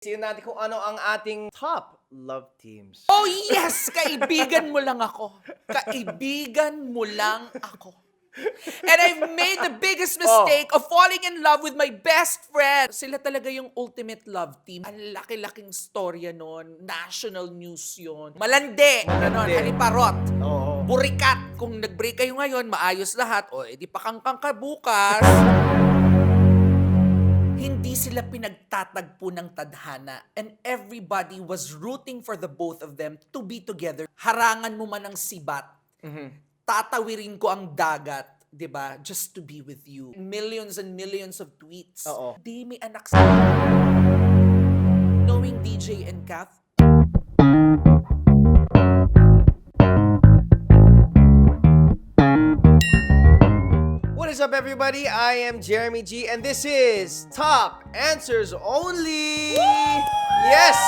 Tingnan natin kung ano ang ating top love teams. Oh yes! Kaibigan mo lang ako. Kaibigan mo lang ako. And I've made the biggest mistake of falling in love with my best friend. Sila talaga yung ultimate love team. Ang laki-laking storya nun. National news yun. Malandi. Ganon, haliparot. Oo. Burikat. Kung nag-break kayo ngayon, maayos lahat. O, edi pakangkang ka bukas. Hindi sila pinagtatagpo ng tadhana and everybody was rooting for the both of them to be together. Harangan mo man ang sibat. Tatawirin ko ang dagat, 'di ba? Just to be with you. Millions and millions of tweets. Oo. Di may anak sa knowing DJ and Kath. What is up, everybody? I am Jeremy G, and this is Top Answers Only. Yes,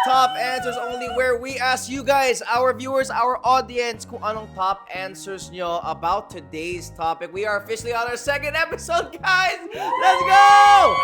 Top Answers Only, where we ask you guys, our viewers, our audience, kung anong top answers nyo about today's topic. We are officially on our second episode, guys. Let's go!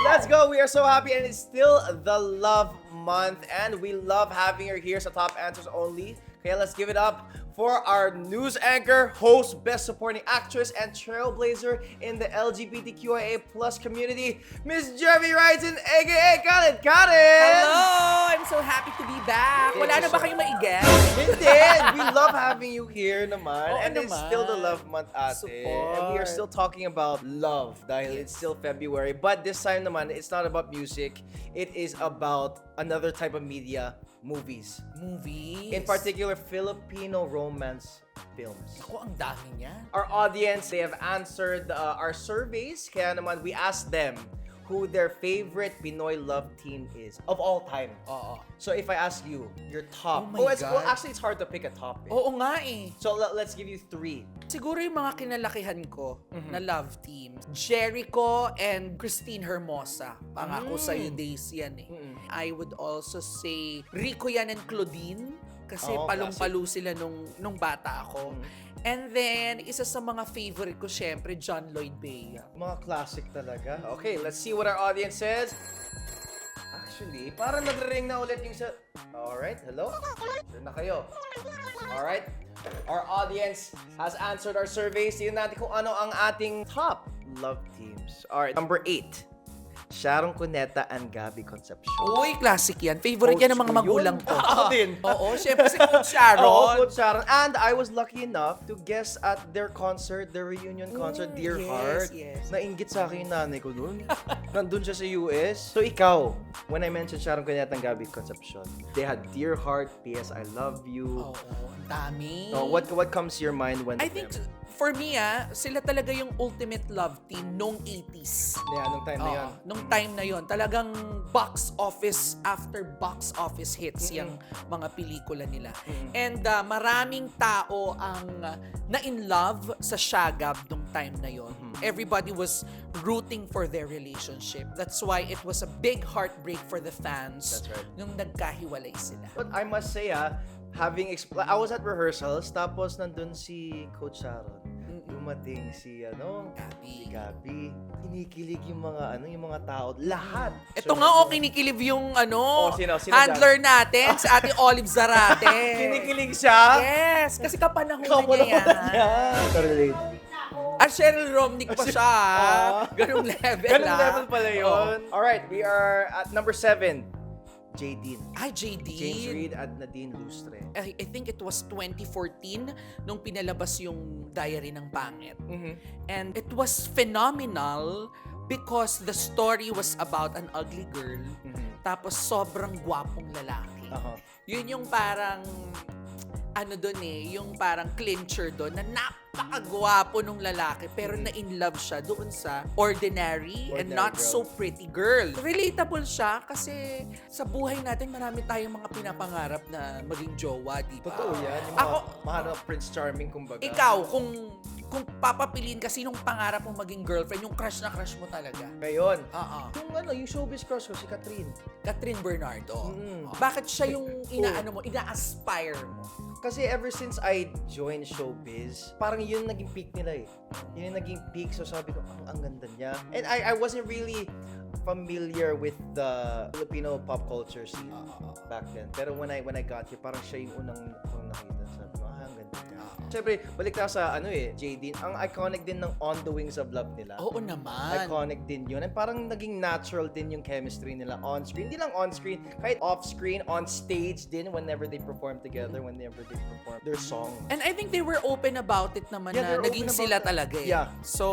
Let's go. We are so happy, and it's still the love month, and we love having her here sa Top Answers Only. Okay, let's give it up for our news anchor, host, best supporting actress, and trailblazer in the LGBTQIA+ community, Miss Jeremy Ryzen, aka Khaled Khaled! Hello! I'm so happy to be back. Thank Wala you na ba so kayong maigas? Hindi! We love having you here naman. Oo And it's naman. still the love month, ate. Support. And we are still talking about love dahil it's still February. But this time naman, it's not about music. It is about another type of media, movies. Movies? In particular, Filipino romance films. Ako, ang dami niyan. Our audience, they have answered our surveys. Kaya naman, we asked them who their favorite Pinoy love team is of all time. Oo. So if I ask you, your top. Oh my Well, God. actually, it's hard to pick a top. Oo nga eh. So let's give you three. Siguro yung mga kinalakihan ko na love team. Jericho and Christine Hermosa. Pangako sa'yo days yan eh. I would also say Rico yan and Claudine. Kasi Oo, palong-palo sila nung bata ako. And then, isa sa mga favorite ko, syempre, John Lloyd Bea. Mga classic talaga. Okay, let's see what our audience says. Actually, parang nag-ring na ulit yung sa... Alright, hello? Diyan na kayo. Alright. Our audience has answered our surveys. Tingnan natin kung ano ang ating top love teams. Alright, number 8. Sharon Cuneta and Gabby Concepcion. Uy, classic yan. Favorite yan ng mga Coach ko magulang yun. ko. Ako din. Oo, syempre si Coach Sharon. Oo, Coach Sharon. And I was lucky enough to guest at their concert, their reunion concert, Dear yes, Heart. yes. Nainggit sa akin yung nanay ko dun. Nandun siya sa US. So ikaw, when I mentioned Sharon Cuneta and Gabby Concepcion, they had Dear Heart, P.S. I Love You. Oo, ang dami. So what comes to your mind when I think, for me sila talaga yung ultimate love team nung 80s. Yeah, nung time na yun. Nung time na yon, talagang box office after box office hits yung mga pelikula nila. And maraming tao ang na-in love sa Shagab nung time na yon. Everybody was rooting for their relationship. That's why it was a big heartbreak for the fans. That's right. Nung nagkahiwalay sila. But I must say I was at rehearsals, tapos nandun si Coach Sharon. Dumating si Gabby. si Gabby. Kinikilig yung mga tao, lahat. Ito nga kinikilib yung Sino handler natin, si Ate Olive Zarate. Kinikilig siya? Yes, kasi kapanahonan niya yan. At Cheryl Romnick pa siya. Ganong level. Ganung level pala yun. Alright, we are at number 7. Jadine. Ay, JD. James Reid at Nadine Lustre. I think it was 2014 nung pinalabas yung Diary ng Pangit. And it was phenomenal because the story was about an ugly girl tapos sobrang gwapong lalaki. Yun yung parang yung parang clincher doon na napakagwapo nung lalaki pero na-in love siya doon sa ordinary and not girl. so pretty girl. Relatable siya kasi sa buhay natin marami tayong mga pinapangarap na maging jowa, di ba? Totoo yan. Yung Ako, mga Prince Charming, kumbaga. ikaw, kung papapiliin ka, sinong pangarap mong maging girlfriend, yung crush na crush mo talaga? Ngayon, Oo. yung showbiz crush ko, si Catherine. Catherine Bernardo. Bakit siya yung ina-aspire mo? Kasi ever since I joined showbiz, parang yun naging peak nila eh. Yun yung naging peak. So sabi ko, ang ganda niya. And I wasn't really familiar with the Filipino pop culture scene back then. Pero when I got here, parang siya yung unang nakita. Sabi ko, ang ganda niya. Siyempre, balik tayo sa Jadine. Ang iconic din ng On the Wings of Love nila. Oo naman. Iconic din yun. And parang naging natural din yung chemistry nila on screen. Hindi lang on screen, kahit off screen, on stage din whenever they perform together, whenever they perform their song. And I think they were open about it naman Yeah, na they're naging open sila about it. talaga eh. Yeah. So,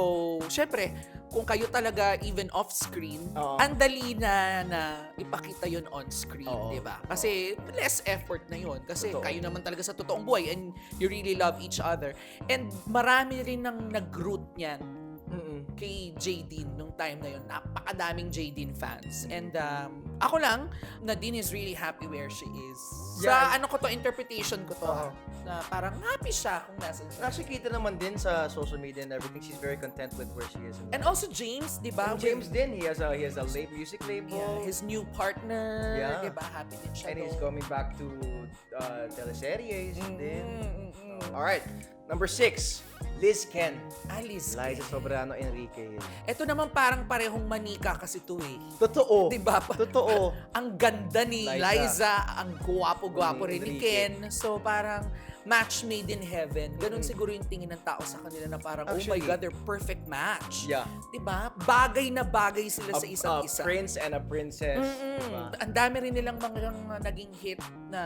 syempre, kung kayo talaga even off-screen, Oo. ang dali na ipakita yun on-screen, Oo. di ba? Kasi less effort na yun. Kasi Totoo. kayo naman talaga sa totoong buhay and you really love each other. And marami rin nang nag-root niyan kay Jadine nung time na yun. Napakadaming Jadine fans. And ako lang, Nadine is really happy where she is. Yeah. Sa interpretation ko to, Oo. na parang happy siya kung nasan siya. Actually, kita naman din sa social media and everything. She's very content with where she is. And also James, di ba? And James din, he has a music label. Yeah, his new partner, Yeah. di ba? Happy din siya And he's doon. coming back to teleseries din. Mm. Alright, number 6, Liz Ken. Alice. Liza Sobrano Enrique. Ito naman parang parehong manika kasi to eh. Totoo. Di ba? Totoo. Ang ganda ni Liza, ang gwapo-gwapo rin ni Enrique. Ken. So parang match made in heaven. Ganon siguro yung tingin ng tao sa kanila na parang, oh my Actually, God, they're perfect match. Yeah. Di ba? Bagay na bagay sila sa isa't isa. A prince and a princess. Diba? Ang dami rin nilang mga naging hit na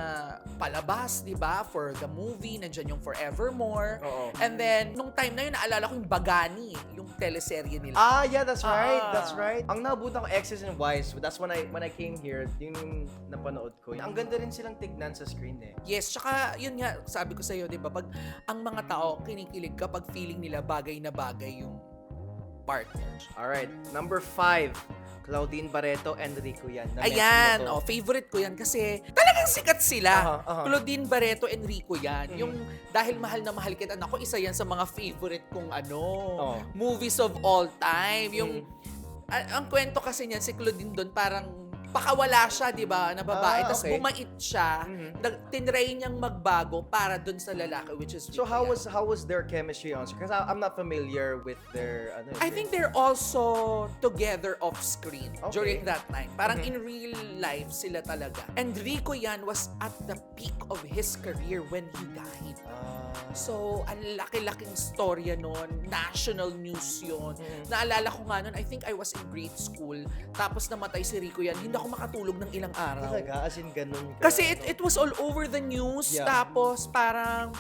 palabas, di ba? For the movie, nandyan yung Forevermore. Oo. And then, nung time na yun, naalala ko yung Bagani, yung teleserye nila. Ah, yeah, that's right. Ah. That's right. Ang nabutan ko, X's and Y's. That's when I came here, yung napanood ko. Ang ganda rin silang tignan sa screen eh. Yes, tsaka yun nga, sabi ko sa'yo, di ba? Pag ang mga tao kinikilig kapag feeling nila bagay na bagay yung partner. Alright, number 5, Claudine Barreto and Rico Yan. Ayan, favorite ko yan kasi talagang sikat sila. Aha. Claudine Barreto, Enrico yan. Yung dahil mahal na mahal kita, ako isa yan sa mga favorite kong movies of all time. Yung, ang kwento kasi niyan, si Claudine doon parang pakawala siya, di ba, na babae. Tapos Okay. bumait siya. Tinry niyang magbago para doon sa lalaki, which is So Rico Yan. how was their chemistry on screen? Because I'm not familiar with their I think they're also together off screen Okay. during that time. Parang in real life sila talaga. And Rico Yan was at the peak of his career when he died. So, ang laki-laking storya nun. National news yun. Naalala ko nga nun, I think I was in grade school. Tapos namatay si Rico Yan. Hindi ako makatulog ng ilang araw. Talaga, as in ganun. Kasi it was all over the news. Yeah. Tapos parang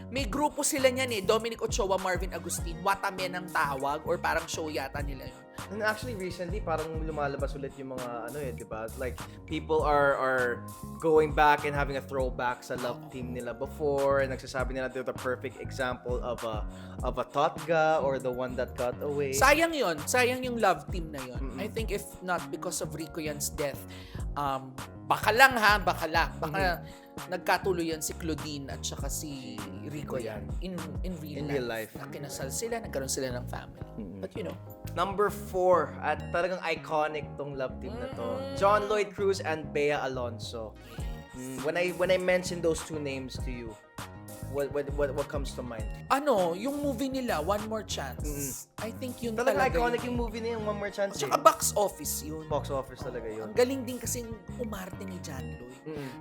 may grupo sila niyan eh. Dominic Ochoa, Marvin Agustin. Watame ng tawag. Or parang show yata nila yun. And actually, recently, parang lumalabas ulit yung mga, di ba? Like, people are going back and having a throwback sa love team nila before. And nagsasabi nila they're the perfect example of a Totga or the one that got away. Sayang yun. Sayang yung love team na yun. I think if not because of Rico Yan's death, baka lang. Baka nagkatuloyan si Claudine at saka si Rico Yan in real life. Na kinasal sila, nagkaroon sila ng family. But you know. Number 4, at talagang iconic tong love team na to. John Lloyd Cruz and Bea Alonso. When I mention those two names to you, what comes to mind? Yung movie nila, One More Chance. I think yun Talaga talaga iconic yun. yung movie na yung One More Chance. Tsaka box office yun. Box office talaga yun. Ang galing din kasing umarte ni John Lloyd.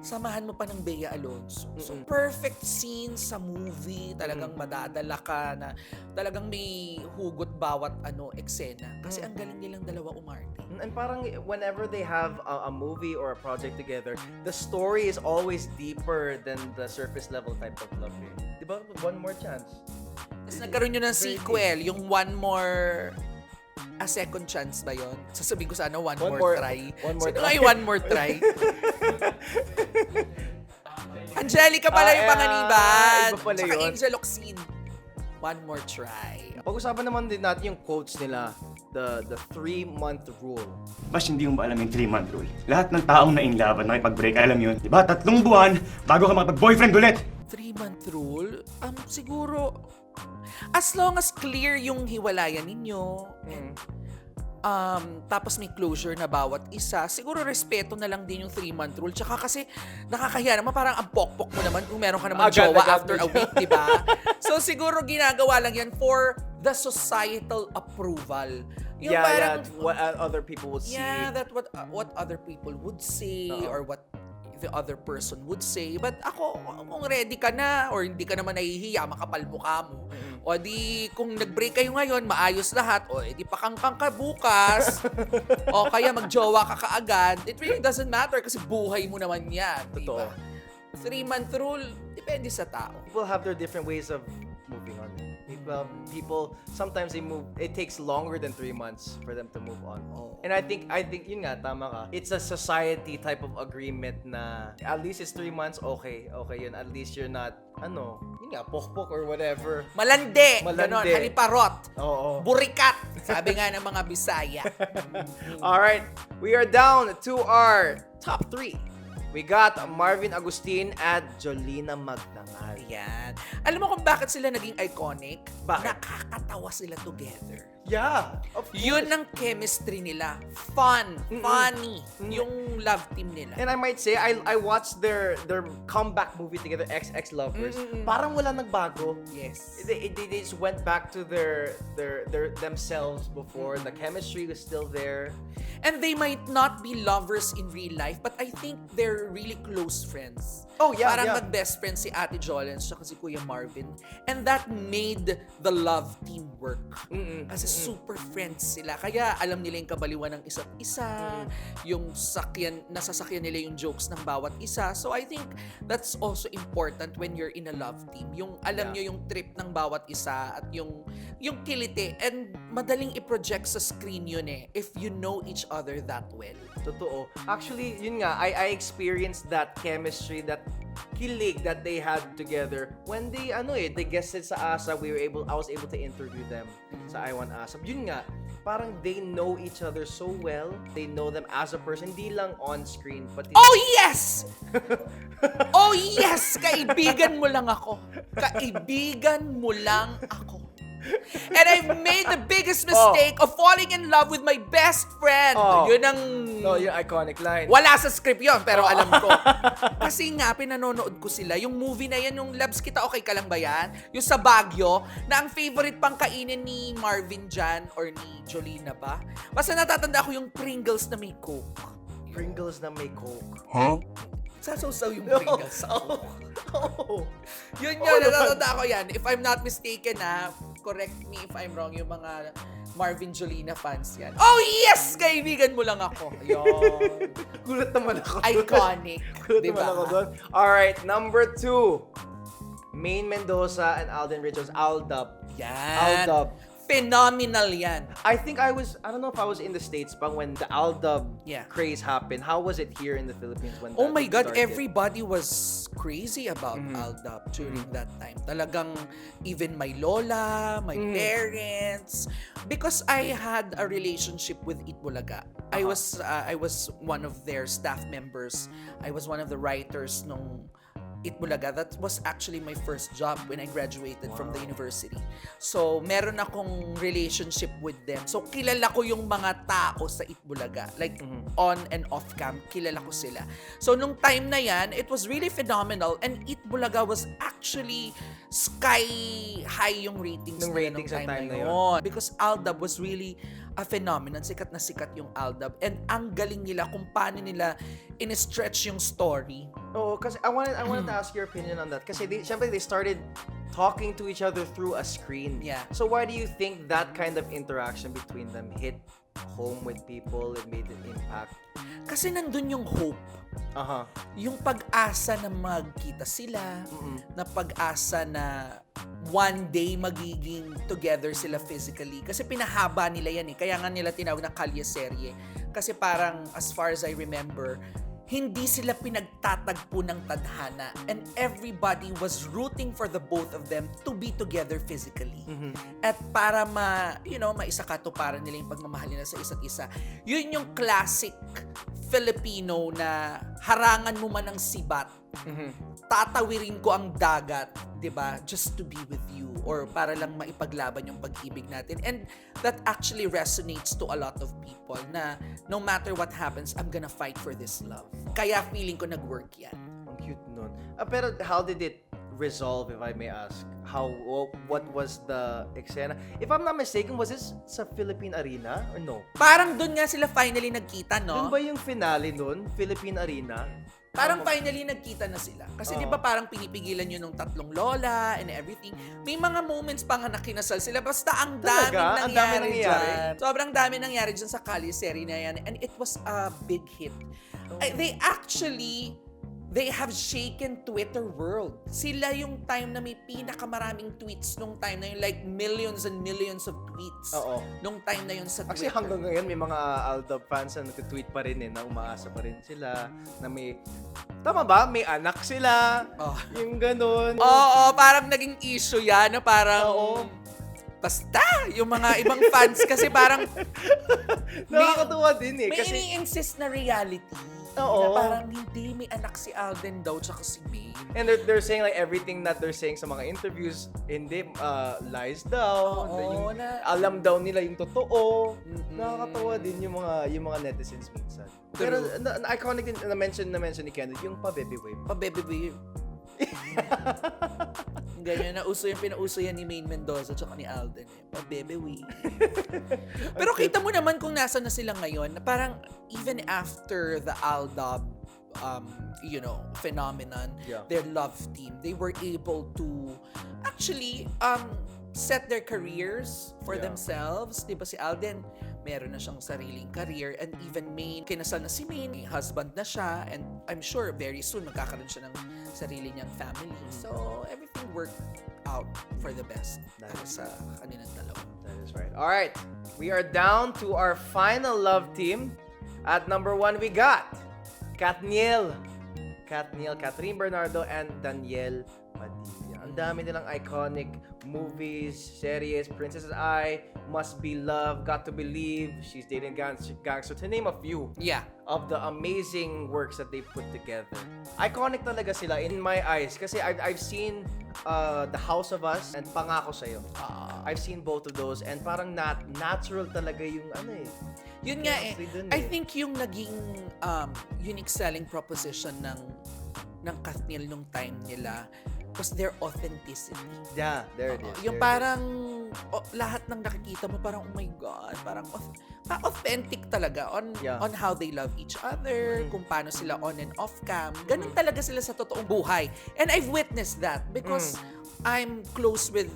Samahan mo pa ng Bea Alonso. So, perfect scene sa movie. Talagang madadala ka na talagang may hugot bawat eksena. Kasi ang galing nilang dalawa umarte. And parang whenever they have a movie or a project together, the story is always deeper than the surface level type of love. Di ba? One More Chance. Tapos nagkaroon yun ng sequel, yung One More... A second chance ba yun? Sasabihin ko sana One More Try. One More Sino Try. nga yung One More Try? Angelica pala yung panganiban. Iba pala Tsaka yun. Angel Oxine. One More Try. Pag-usapan naman din natin yung quotes nila, the 3-month rule. Bas hindi mo ba alam yung 3-month rule? Lahat ng taong na-inlove at nakipag-break, alam yun. Diba? 3 buwan bago ka makipag-boyfriend ulit. 3-month rule? Siguro, as long as clear yung hiwalayan ninyo, and tapos may closure na bawat isa, siguro respeto na lang din yung 3-month rule. Tsaka kasi nakakahiya naman, parang ang pokpok mo naman kung meron ka naman Agad, jowa agad. after a week, di ba? So siguro ginagawa lang yan for the societal approval. Yung parang, what other people would see. yeah, that what other people would say or what the other person would say. But ako, kung ready ka na or hindi ka naman nahihiya, makapal mukha mo. O di, kung nag-break kayo ngayon, maayos lahat. O di pakangkang ka bukas. O kaya magjowa ka kaagad. It really doesn't matter kasi buhay mo naman yan. Totoo. Diba? 3-month rule, depende sa tao. People have their different ways of moving on. People sometimes they move. It takes longer than 3 months for them to move on. Oh. And I think yun nga, tama ka. It's a society type of agreement na at least it's 3 months. Okay yun. At least you're not yun nga, pokpok or whatever. Malandi. Malandi. Ganon, haliparot. Oo. Burikat. Sabi nga ng mga Bisaya. All right, we are down to our top 3. We got Marvin Agustin at Jolina Magdangal. Ayan. Alam mo kung bakit sila naging iconic? Bakit? Nakakatawa sila together. Yeah, of Yun ang chemistry nila. Fun. Funny. Yung love team nila. And I might say, I watched their comeback movie together, XX Lovers. Parang wala nagbago. Yes. They just went back to their themselves before. The chemistry was still there. And they might not be lovers in real life, but I think they're really close friends. Oh, yeah, Parang yeah. mag-best friends si Ate Jolens at si Kuya Marvin. And that made the love team work. Kasi super friends sila. Kaya alam nila yung kabaliwan ng isa't isa, yung nasasakyan nila yung jokes ng bawat isa. So I think that's also important when you're in a love team. Yung alam nyo yung trip ng bawat isa at yung kilite. And madaling i-project sa screen yun if you know each other that well. Totoo. Actually, yun nga, I experienced that chemistry, that kilig that they had together when they they guested sa ASA. I was able to interview them sa I Want ASAP. Yun nga, parang they know each other so well. They know them as a person, hindi lang on screen, but Oh yes! Oh yes! Kaibigan mo lang ako. Kaibigan mo lang ako. And I've made the biggest mistake of falling in love with my best friend. Oh. Yun ang... no, yung iconic line. Wala sa script yun, pero alam ko. Kasi nga, pinanonood ko sila. Yung movie na yan, yung Labs Kita, okay ka lang ba yan? Yung sa Baguio, na ang favorite pang kainin ni Marvin dyan, or ni Jolina ba? Basta natatanda ko yung Pringles na may Coke. Pringles na may Coke. Sasaw-saw yung Pringles. Oh. Yun yun, natatanda ko yan. If I'm not mistaken correct me if I'm wrong, yung mga Marvin Jolina fans yan. Oh yes! Kaibigan mo lang ako. Yun. Gulat naman ako. Iconic. Gulat Diba? naman ako doon. Alright, number 2. Maine Mendoza and Alden Richards. Aldab. Yan. Aldab. Phenomenal yan. I don't know if I was in the States but when the Aldab Yeah. craze happened. How was it here in the Philippines when Oh that my God, started? everybody was crazy about Aldab during that time. Talagang even my lola, my parents, because I had a relationship with Itbulaga. I was one of their staff members. I was one of the writers nung Itbulaga. That was actually my first job when I graduated from the university. So, meron akong relationship with them. So, kilala ko yung mga tao sa Itbulaga. Like, on and off cam, kilala ko sila. So, nung time na yan, it was really phenomenal. And Itbulaga was actually sky high yung ratings Nung nila ratings nung sa time na yun. Because Aldab was really a phenomenon. Sikat na sikat yung Aldab. And ang galing nila kung paano nila in-stretch yung story. Oh, kasi I wanted to ask your opinion on that. Kasi syempre they started talking to each other through a screen. Yeah. So why do you think that kind of interaction between them hit home with people? It made an impact. Kasi nandun yung hope. Yung pag-asa na magkita sila, na pag-asa na one day magiging together sila physically. Kasi pinahaba nila yan Kaya nga nila tinawag na kalye serye. Kasi parang, as far as I remember, hindi sila pinagtatagpo ng tadhana and everybody was rooting for the both of them to be together physically. At para maisakatuparan nila yung pagmamahal nila sa isa't isa. Yun yung classic Filipino na harangan mo man ng sibat, tatawirin ko ang dagat, 'di ba? Just to be with you or para lang maipaglaban yung pag-ibig natin. And that actually resonates to a lot of people na no matter what happens, I'm gonna fight for this love. Kaya feeling ko nag-work yan. Ang cute nun. Pero how did it resolve, if I may ask? What was the eksena? If I'm not mistaken, was this sa Philippine Arena or no? Parang doon nga sila finally nagkita, Doon no? ba yung finale nun? Philippine Arena? Parang finally nagkita na sila. Kasi Oo. di ba parang pinipigilan yun ng tatlong lola and everything. May mga moments pa nga na kinasal sila. Basta ang Talaga? daming Ang dami nangyari nangyari? dyan. Sobrang dami nangyari dyan sa Kaliseri na yan. And it was a big hit. They have shaken Twitter world. Sila yung time na may pinakamaraming tweets nung time na yun. Like millions and millions of tweets. Oo. Nung time na yun sa Actually, Twitter. hanggang ngayon, may mga Aldab fans na nag-tweet pa rin na umaasa pa rin sila, na may, tama ba? May anak sila. Oh. Yung ganun. Oo, parang naging issue yan. Na parang, Oo. basta, yung mga ibang fans kasi parang Nakakatuwa din eh. may Kasi, ini-insist na reality. Oo. Na parang hindi, may anak si Alden daw tsaka si May. and they're saying like everything that they're saying sa mga interviews, hindi, lies daw. Oo, Alam daw nila yung totoo. Mm-mm. Nakakatawa din yung mga netizens minsan. Pero iconic din na mention ni Kenneth, yung pa-baby wave. Pa-baby wave. Ganyan na pinauso yan ni Maine Mendoza tsaka ni Alden eh. Pa-baby wave. Pero kita mo naman kung nasa na sila ngayon, na parang even after the Aldab phenomenon, Yeah. their love team, they were able to actually set their careers for Yeah. themselves. Di ba si Alden, meron na siyang sariling career, and even Maine, kinasal na si Maine, may husband na siya, and I'm sure very soon magkakaroon siya ng sarili niyang family. So, everything worked out for the best That para is sa kanilang dalawa. That is right. All right. We are down to our final love team. At number 1, we got Katniel, Catherine Bernardo, and Daniel Padilla. Ang dami nilang iconic movies, series, Princess I, Must Be Love, Got to Believe, She's Dating Gangster, to name a few Yeah. of the amazing works that they put together. Iconic talaga sila in my eyes kasi I've seen The House of Us and Pangako Sa'yo. I've seen both of those and parang natural talaga yung Yun nga eh. chemistry dun I think yung naging unique selling proposition ng Katniel nung time nila was their authenticity. Yeah, there it is. Yung there it parang lahat ng nakikita mo parang oh my god, parang authentic talaga on Yeah. on how they love each other, kung paano sila on and off cam. Ganun talaga sila sa totoong buhay. And I've witnessed that because I'm close with,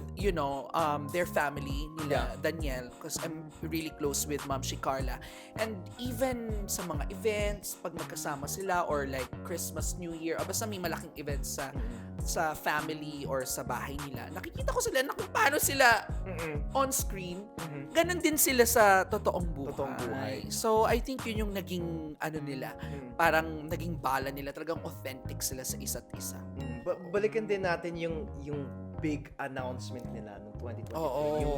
their family nila, Daniel, because I'm really close with Ma'am si Carla. And even sa mga events, pag magkasama sila or like Christmas, New Year, o basta may malaking events sa family or sa bahay nila, nakikita ko sila na kung paano sila on screen, ganun din sila sa totoong buhay. So, I think yun yung naging, nila, parang naging bala nila, talagang authentic sila sa isa't isa. Balikan din natin yung big announcement nila noong 2023. Oo. Yung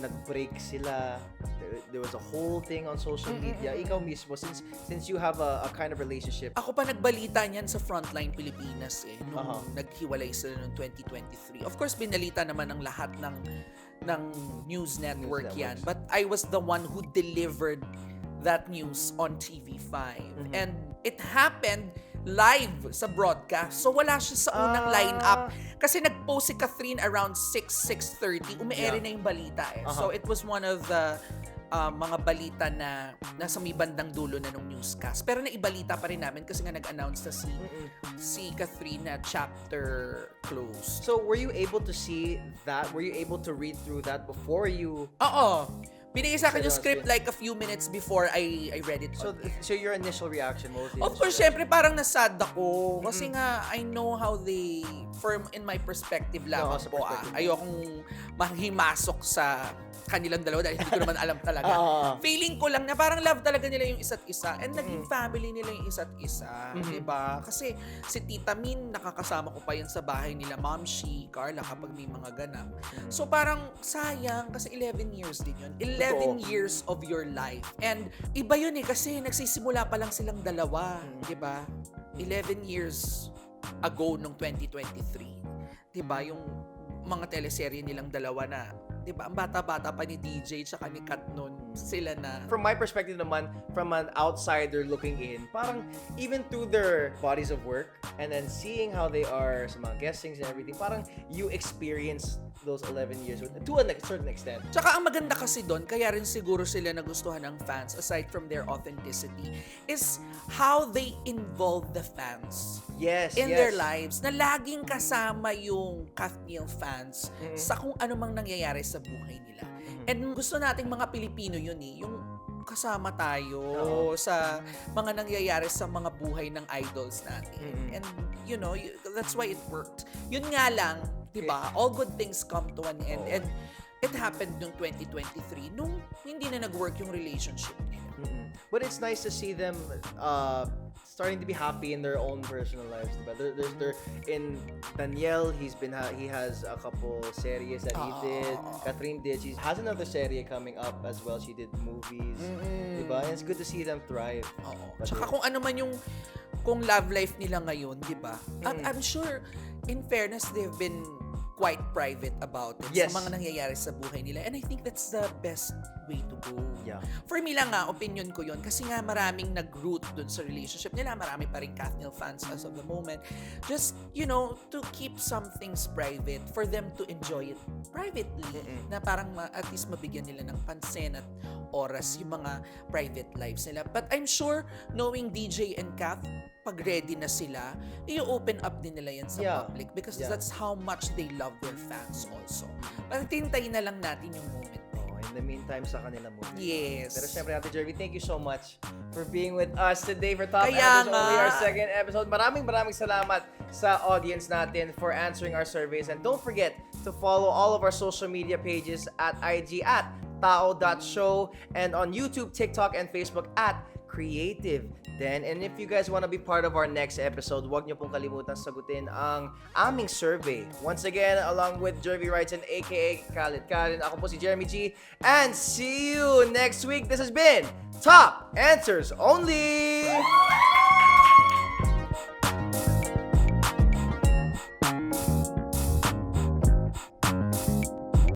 nag-break sila. There was a whole thing on social media. Ikaw mismo, since you have a kind of relationship. Ako pa nagbalita niyan sa Frontline Pilipinas nung Aha. naghiwalay sila noong 2023. Of course, binalita naman ng lahat ng news network yan. networks. But I was the one who delivered that news on TV5. And it happened live sa broadcast. So wala siya sa unang lineup. Kasi nag-post si Catherine around 6:30. Ume-ere Yeah. na yung balita eh. Aha. So it was one of the mga balita na nasa may bandang dulo na nung newscast. Pero naibalita pa rin namin kasi nga nag-announce na si Catherine na chapter closed. So, were you able to see that? Were you able to read through that before you... Oo. Binigay sa akin yung Seryoso script yun. like a few minutes before I read it. So your initial reaction, what was the Of initial course, reaction? syempre parang nasad ako. Kasi nga, I know how they, in my perspective lang Oo, sa po, perspective mo. ayokong mahimasok sa kanilang dalawa dahil hindi ko naman alam talaga. Feeling ko lang na parang love talaga nila yung isa't isa and naging family nila yung isa't isa. Diba? Kasi si Tita Min, nakakasama ko pa yan sa bahay nila, Ma'am Shi, Carla, kapag may mga ganap. So parang sayang kasi 11 years din yun. 11 years of your life. And iba yun kasi nagsisimula pa lang silang dalawa. Diba? 11 years ago nung 2023. 'Di ba? Yung mga teleserye nilang dalawa na, 'di ba? Ang bata-bata pa ni DJ tsaka ni Kat noon, sila na. From my perspective naman, from an outsider looking in, parang even through their bodies of work and then seeing how they are sa mga guestings and everything, parang you experience those 11 years to a certain extent. Tsaka ang maganda kasi doon, kaya rin siguro sila nagustuhan ng fans, aside from their authenticity, is how they involve the fans Yes, in yes. their lives, na laging kasama yung Kathniel fans sa kung ano mang nangyayari sa buhay nila. And gusto nating mga Pilipino yun yung kasama tayo sa mga nangyayari sa mga buhay ng idols natin. And you know, that's why it worked. Yun nga lang, 'di ba? All good things come to an end. And it happened noong 2023 nung hindi na nag-work yung relationship nila. But it's nice to see them starting to be happy in their own personal lives. Diba? They're in Daniel, he has a couple series that he did. Catherine did. She has another series coming up as well. She did movies. Diba? And it's good to see them thrive. Tsaka kung ano man yung kung love life nila ngayon, 'di ba? I'm sure in fairness they've been quite private about it Yes. sa mga nangyayari sa buhay nila. And I think that's the best way to go. Yeah. For me lang opinion ko yun. Kasi nga maraming nag-root dun sa relationship nila. Marami pa rin Kathniel fans as of the moment. Just, to keep some things private for them to enjoy it privately. Na parang at least mabigyan nila ng pansin at oras yung mga private lives nila. But I'm sure, knowing DJ and Kath, pag ready na sila, i-open up din nila yan sa public because that's how much they love their fans also. Pagtintayin na lang natin yung moment. In the meantime, sa kanila muna. Yes. Pero syempre, Ate Jervy, thank you so much for being with us today for Top Kaya Answers nga. Only, our second episode. Maraming salamat sa audience natin for answering our surveys. And don't forget to follow all of our social media pages at IG at tao.show and on YouTube, TikTok, and Facebook at Creative Den. And if you guys want to be part of our next episode, huwag niyo pong kalimutan sagutin ang aming survey. Once again, along with Jervy Wrightson, aka Khalid Karen, ako po si Jeremy G. And see you next week. This has been Top Answers Only!